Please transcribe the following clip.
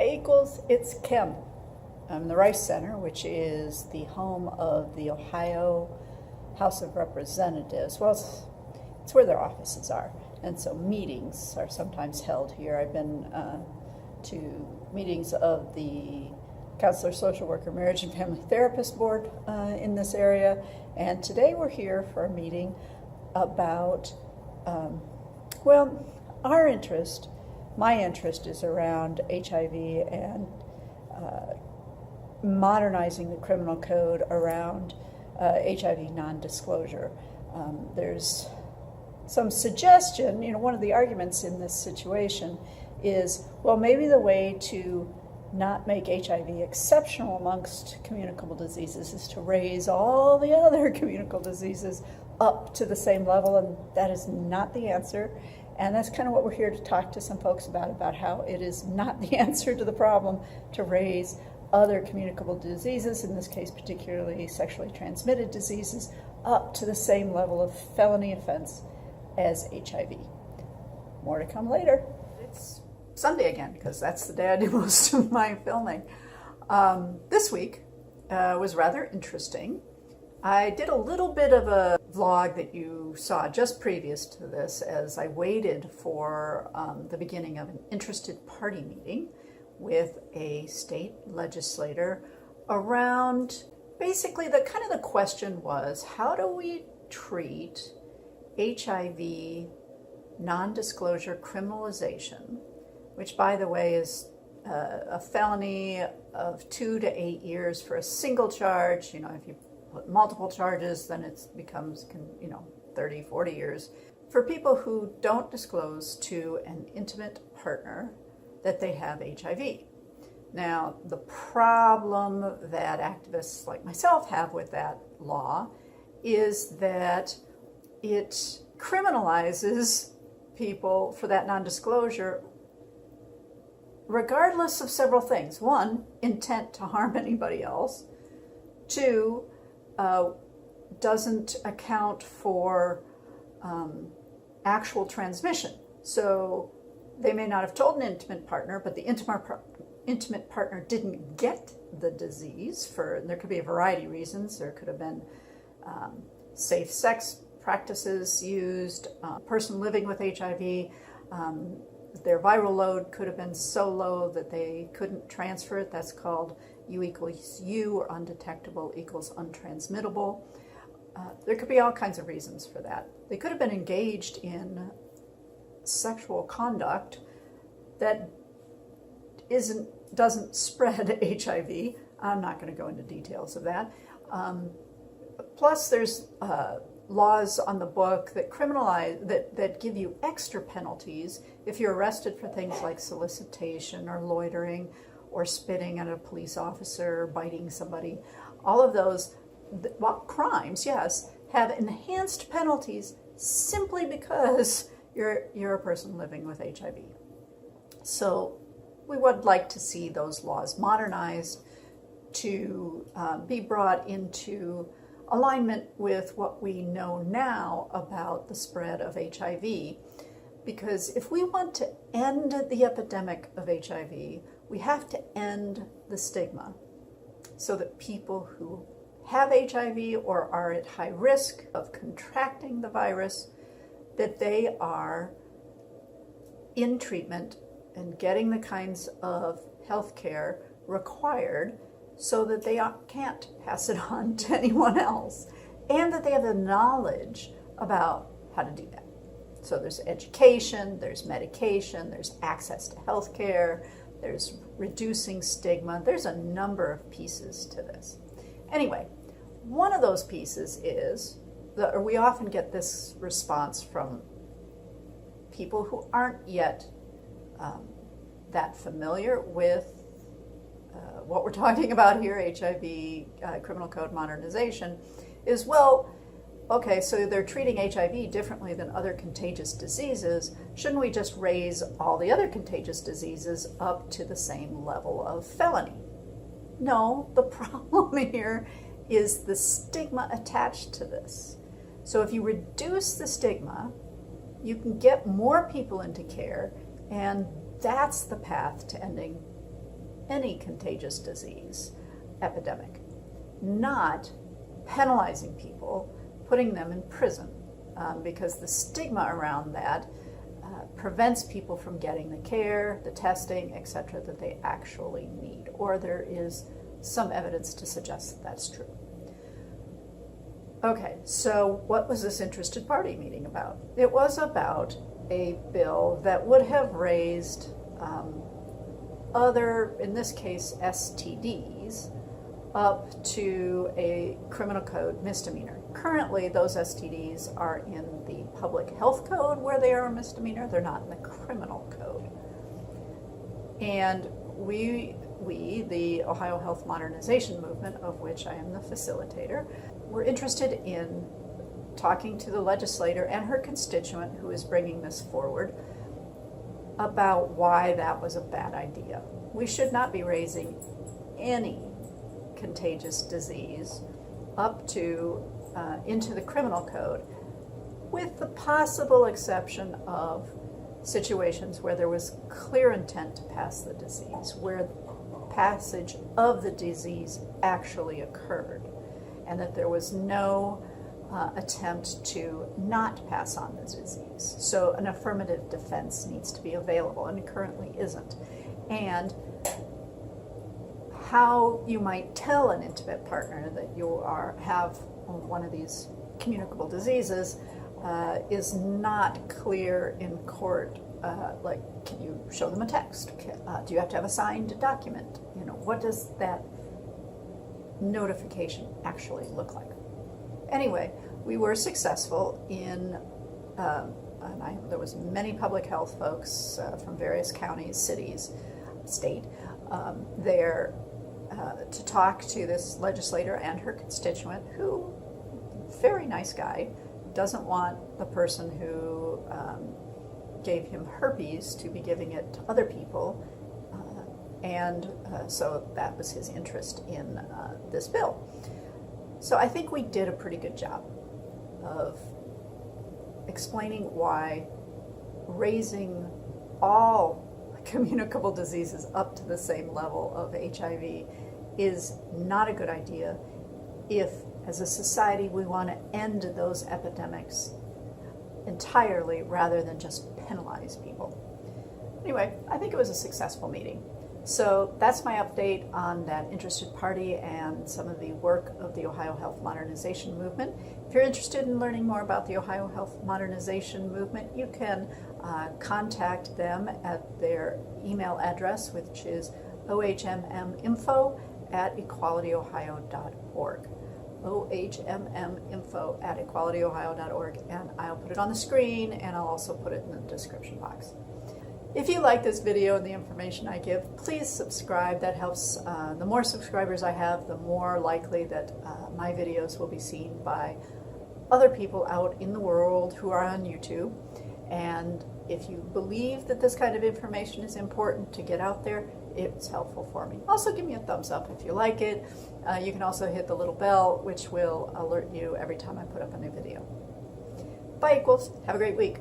Hey Equals, it's Kim. I'm in the Rice Center, which is the home of the Ohio House of Representatives. Well, it's where their offices are. And so meetings are sometimes held here. I've been to meetings of the Counselor, Social Worker, Marriage and Family Therapist Board in this area. And today we're here for a meeting about, our interest. My interest is around HIV and modernizing the criminal code around HIV non-disclosure. There's some suggestion, one of the arguments in this situation is, well, maybe the way to not make HIV exceptional amongst communicable diseases is to raise all the other communicable diseases up to the same level, and that is not the answer. And that's kind of what we're here to talk to some folks about how it is not the answer to the problem to raise other communicable diseases, in this case particularly sexually transmitted diseases, up to the same level of felony offense as HIV. More to come later. It's Sunday again, because that's the day I do most of my filming. This week was rather interesting. I did a little bit of a vlog that you saw just previous to this as I waited for the beginning of an interested party meeting with a state legislator around basically the question was, how do we treat HIV non-disclosure criminalization, which by the way is a felony of 2 to 8 years for a single charge. If you put multiple charges, then it becomes 30, 40 years. For people who don't disclose to an intimate partner that they have HIV. Now, the problem that activists like myself have with that law is that it criminalizes people for that non-disclosure regardless of several things. One, intent to harm anybody else. Two, doesn't account for actual transmission. So they may not have told an intimate partner, but the intimate partner didn't get the disease. There could be a variety of reasons. There could have been safe sex practices used, person living with HIV, their viral load could have been so low that they couldn't transfer it. That's called U equals U, or undetectable equals untransmittable. There could be all kinds of reasons for that. They could have been engaged in sexual conduct that doesn't spread HIV. I'm not going to go into details of that. Plus, there's laws on the book that criminalize, that give you extra penalties if you're arrested for things like solicitation or loitering or spitting at a police officer, biting somebody. All of those crimes, yes, have enhanced penalties simply because you're a person living with HIV. So we would like to see those laws modernized to be brought into alignment with what we know now about the spread of HIV. Because if we want to end the epidemic of HIV, we have to end the stigma so that people who have HIV or are at high risk of contracting the virus, that they are in treatment and getting the kinds of health care required so that they can't pass it on to anyone else, and that they have the knowledge about how to do that. So there's education, there's medication, there's access to health care, there's reducing stigma. There's a number of pieces to this. Anyway, one of those pieces is, we often get this response from people who aren't yet that familiar with what we're talking about here, HIV, criminal code modernization, is, well, okay, so they're treating HIV differently than other contagious diseases. Shouldn't we just raise all the other contagious diseases up to the same level of felony? No, the problem here is the stigma attached to this. So if you reduce the stigma, you can get more people into care, and that's the path to ending any contagious disease epidemic, not penalizing people, putting them in prison, because the stigma around that prevents people from getting the care, the testing, etc., that they actually need, or there is some evidence to suggest that that's true. Okay, so what was this interested party meeting about? It was about a bill that would have raised other, in this case, STDs, up to a criminal code misdemeanor. Currently, those STDs are in the public health code where they are a misdemeanor. They're not in the criminal code. And we, the Ohio Health Modernization Movement, of which I am the facilitator, were interested in talking to the legislator and her constituent who is bringing this forward about why that was a bad idea. We should not be raising any contagious disease up to into the criminal code, with the possible exception of situations where there was clear intent to pass the disease, where passage of the disease actually occurred, and that there was no attempt to not pass on the disease. So an affirmative defense needs to be available, and it currently isn't. And how you might tell an intimate partner that you have one of these communicable diseases is not clear in court. Like, can you show them a text? Do you have to have a signed document? You know, what does that notification actually look like? Anyway, we were successful in, there was many public health folks from various counties, cities, state, there to talk to this legislator and her constituent, who, very nice guy, doesn't want the person who gave him herpes to be giving it to other people, and so that was his interest in this bill. So I think we did a pretty good job of explaining why raising all communicable diseases up to the same level of HIV is not a good idea if, as a society, we want to end those epidemics entirely rather than just penalize people. Anyway, I think it was a successful meeting. So that's my update on that interested party and some of the work of the Ohio Health Modernization Movement. If you're interested in learning more about the Ohio Health Modernization Movement, you can contact them at their email address, which is ohmminfo@equalityohio.org. ohmminfo@equalityohio.org, and I'll put it on the screen, and I'll also put it in the description box. If you like this video and the information I give, please subscribe. That helps. The more subscribers I have, the more likely that my videos will be seen by other people out in the world who are on YouTube. And if you believe that this kind of information is important to get out there, it's helpful for me. Also, give me a thumbs up if you like it. You can also hit the little bell, which will alert you every time I put up a new video. Bye, equals. Have a great week.